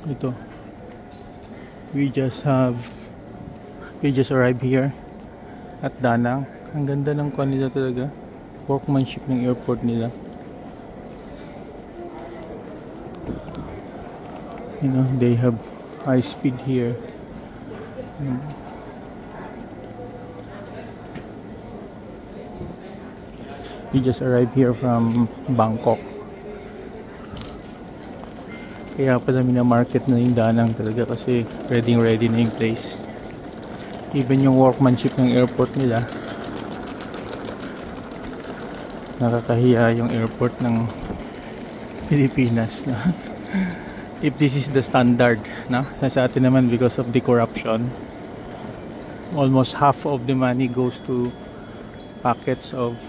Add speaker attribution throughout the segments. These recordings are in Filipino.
Speaker 1: Ito. We just arrived here at Da Nang. Ang ganda ng kwan nila talaga. Workmanship ng airport nila. You know, they have high speed here. We just arrived here from Bangkok. Kaya pala mina-market na yung Da Nang talaga kasi ready na yung place. Even yung workmanship ng airport nila, nakakahiya yung airport ng Pilipinas na if this is the standard, no? Sa atin naman, because of the corruption, almost half of the money goes to pockets of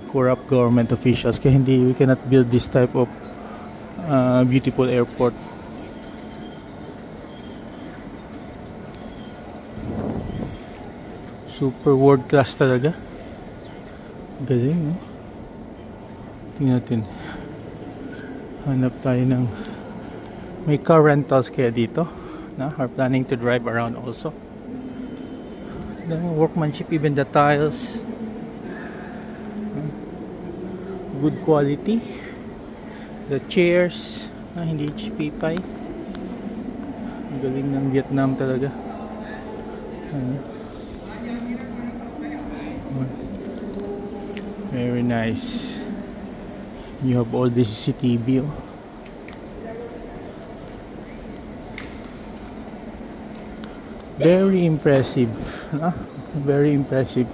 Speaker 1: corrupt government officials. Kaya we cannot build this type of beautiful airport. Super world class talaga. Galing, no? Tingnan natin. Hanap tayo ng may car rentals kaya dito, no? Are planning to drive around also. The workmanship, even the tiles, good quality. The chairs, hindi HP pa. Ang galing ng Vietnam talaga. Very nice. You have all this CCTV. Oh. Very impressive. Very impressive.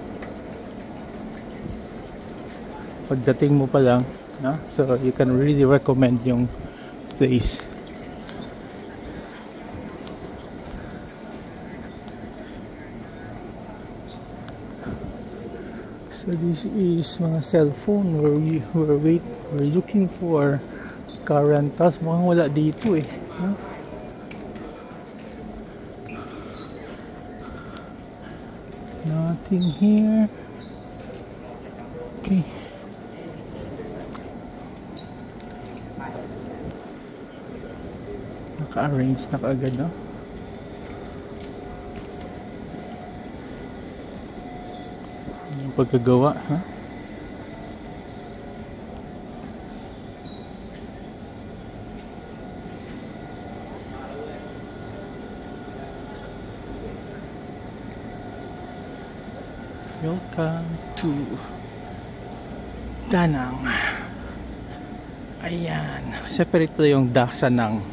Speaker 1: Pagdating mo pa lang, so you can really recommend yung place. So this is mga cellphone where we're looking for car rentals. Mukhang wala dito eh. Nothing here. Okay. Naka-arrange na kaagad, no? Yung pagkagawa, ha? Welcome to Da Nang. Ayan. Separate pala yung Da sa Nang.